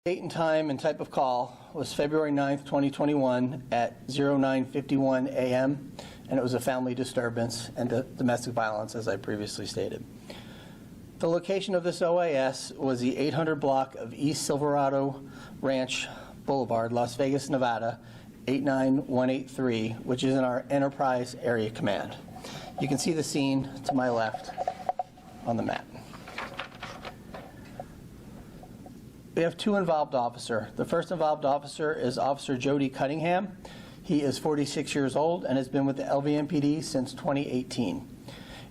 Date and time and type of call was February 9th, 2021 at 09:51 a.m. and it was a family disturbance and domestic violence, as I previously stated. The location of this OAS was the 800 block of East Silverado Rancho Blvd, Las Vegas, Nevada, 89183, which is in our Enterprise Area Command. You can see the scene to my left on the map. We have two involved officers. The first involved officer is Officer Jody Cunningham. He is 46 years old and has been with the LVMPD since 2018.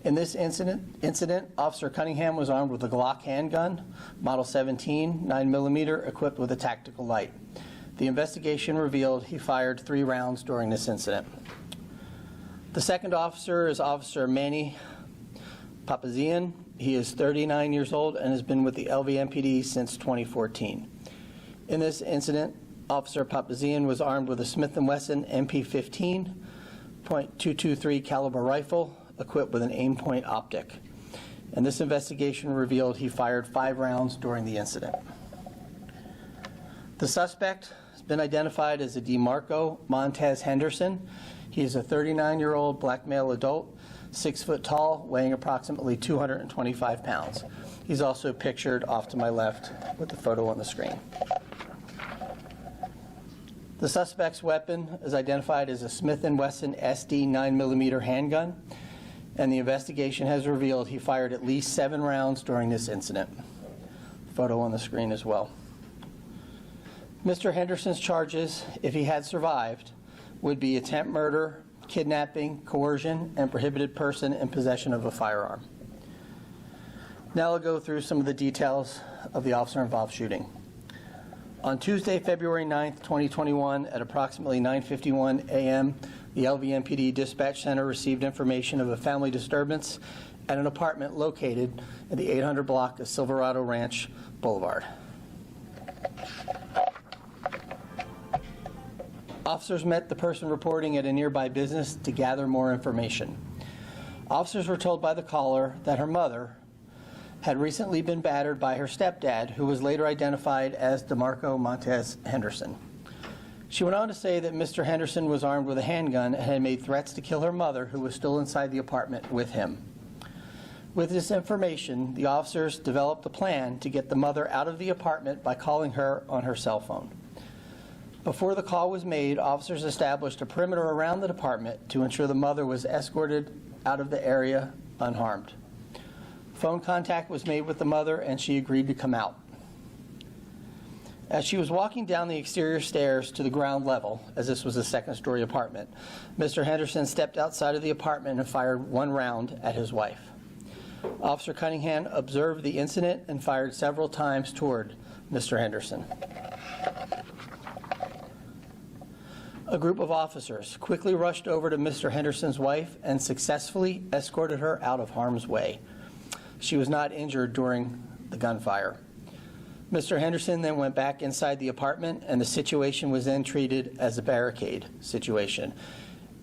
In this incident, Officer Cunningham was armed with a Glock handgun, Model 17, 9mm, equipped with a tactical light. The investigation revealed he fired 3 rounds during this incident. The second officer is Officer Manny Papazian. He is 39 years old and has been with the LVMPD since 2014. In this incident, Officer Papazian was armed with a Smith & Wesson MP15 .223 caliber rifle equipped with an aim point optic. And this investigation revealed he fired 5 rounds during the incident. The suspect has been identified as a DeMarco Montez Henderson. He is a 39-year-old black male adult, 6 foot tall, weighing approximately 225 pounds. He's also pictured off to my left with the photo on the screen. The suspect's weapon is identified as a Smith & Wesson SD 9mm handgun, and the investigation has revealed he fired at least 7 rounds during this incident. Photo on the screen as well. Mr. Henderson's charges, if he had survived, would be attempt murder, kidnapping, coercion, and prohibited person in possession of a firearm. Now I'll go through some of the details of the officer-involved shooting. On Tuesday, February 9th, 2021, at approximately 9:51 a.m., the LVMPD Dispatch Center received information of a family disturbance at an apartment located at the 800 block of Silverado Rancho Blvd. Officers met the person reporting at a nearby business to gather more information. Officers were told by the caller that her mother had recently been battered by her stepdad, who was later identified as DeMarco Montez Henderson. She went on to say that Mr. Henderson was armed with a handgun and had made threats to kill her mother, who was still inside the apartment with him. With this information, the officers developed a plan to get the mother out of the apartment by calling her on her cell phone. Before the call was made, officers established a perimeter around the apartment to ensure the mother was escorted out of the area unharmed. Phone contact was made with the mother and she agreed to come out. As she was walking down the exterior stairs to the ground level, as this was a second-story apartment, Mr. Henderson stepped outside of the apartment and fired 1 round at his wife. Officer Cunningham observed the incident and fired several times toward Mr. Henderson. A group of officers quickly rushed over to Mr. Henderson's wife and successfully escorted her out of harm's way. She was not injured during the gunfire. Mr. Henderson then went back inside the apartment, and the situation was then treated as a barricade situation.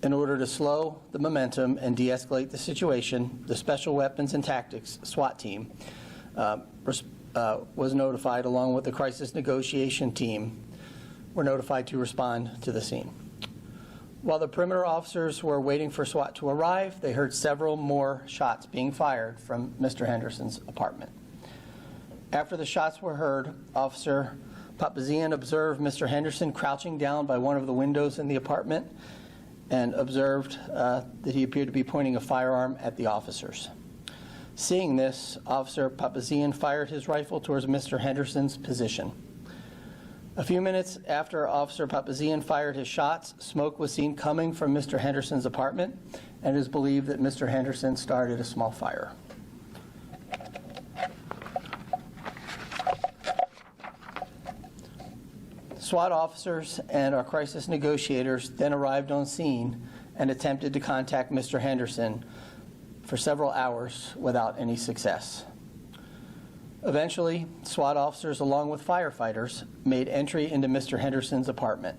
In order to slow the momentum and de-escalate the situation, the Special Weapons and Tactics SWAT team was notified, along with the crisis negotiation team were notified to respond to the scene. While the perimeter officers were waiting for SWAT to arrive, they heard several more shots being fired from Mr. Henderson's apartment. After the shots were heard, Officer Papazian observed Mr. Henderson crouching down by one of the windows in the apartment and observed that he appeared to be pointing a firearm at the officers. Seeing this, Officer Papazian fired his rifle towards Mr. Henderson's position. A few minutes after Officer Papazian fired his shots, smoke was seen coming from Mr. Henderson's apartment, and it is believed that Mr. Henderson started a small fire. SWAT officers and our crisis negotiators then arrived on scene and attempted to contact Mr. Henderson for several hours without any success. Eventually, SWAT officers, along with firefighters, made entry into Mr. Henderson's apartment.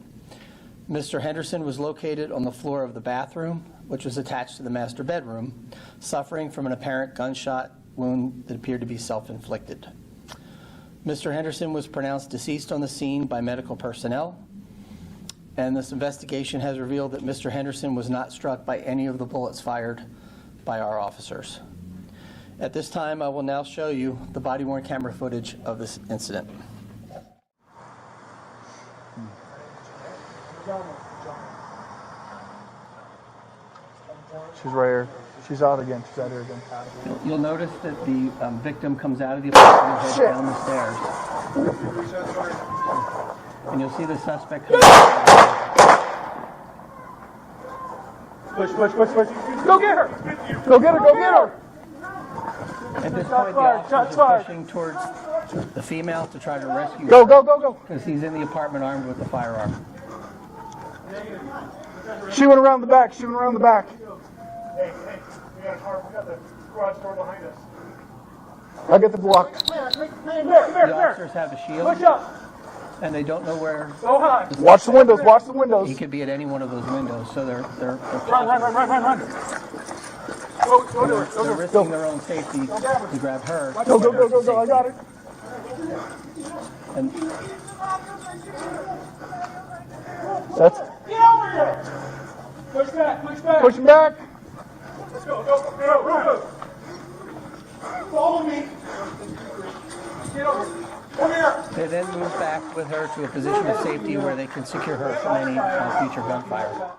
Mr. Henderson was located on the floor of the bathroom, which was attached to the master bedroom, suffering from an apparent gunshot wound that appeared to be self-inflicted. Mr. Henderson was pronounced deceased on the scene by medical personnel, and this investigation has revealed that Mr. Henderson was not struck by any of the bullets fired by our officers. At this time, I will now show you the body-worn camera footage of this incident. She's right here. She's out again. She's out here again. You'll notice that the victim comes out of the apartment and heads down the stairs. And you'll see the suspect come Push. Go get her! Go get her! At this point, the officers are pushing towards the female to try to rescue her. Go! Because he's in the apartment armed with a firearm. She went around the back. Hey, we got the garage door behind us. I'll get the block. The officers have a shield. Push up. And they don't know where. Go high. Watch the windows. He could be at any one of those windows, so they're Run. They're risking their own safety to grab her. Go. I got it. And that's. Get over here. Push back. Let's go. Follow me. Get over. Come here. they then move back with her to a position of safety where they can secure her from any future gunfire.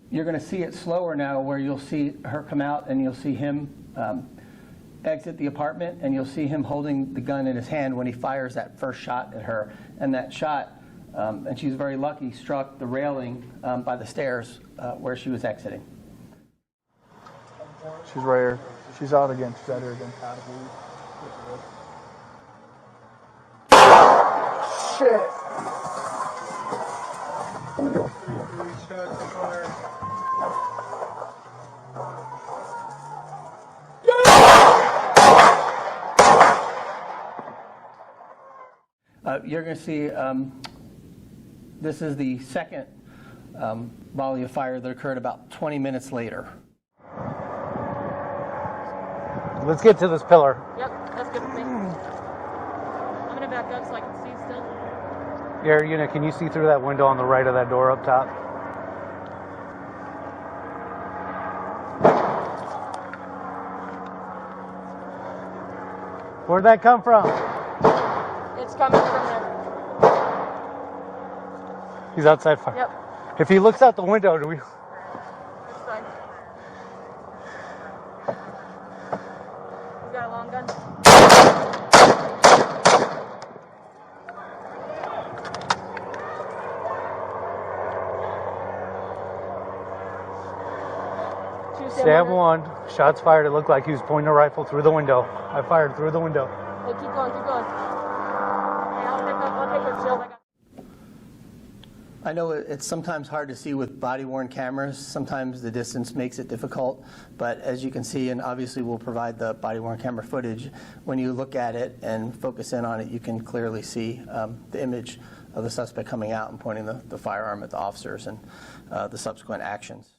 You're going to see it slower now, where you'll see her come out and you'll see him exit the apartment, and you'll see him holding the gun in his hand when he fires that first shot at her. And that shot, and she's very lucky, struck the railing by the stairs where she was exiting. She's right here. She's out again. She's out here again. Shit. You're going to see this is the second volley of fire that occurred about 20 minutes later. Let's get to this pillar. Yep, that's good with me. I'm going to back up so I can see still. Air unit, can you see through that window on the right of that door up top? Where'd that come from? It's coming from there. He's outside fire. Yep. If he looks out the window, do we... That's fine. You got a long gun? Stab one. Shots fired. It looked like he was pointing a rifle through the window. I fired through the window. Hey, keep going. Hey, I'll take her shield. I know it's sometimes hard to see with body-worn cameras. Sometimes the distance makes it difficult, but as you can see, and obviously we'll provide the body-worn camera footage, when you look at it and focus in on it, you can clearly see the image of the suspect coming out and pointing the firearm at the officers and the subsequent actions.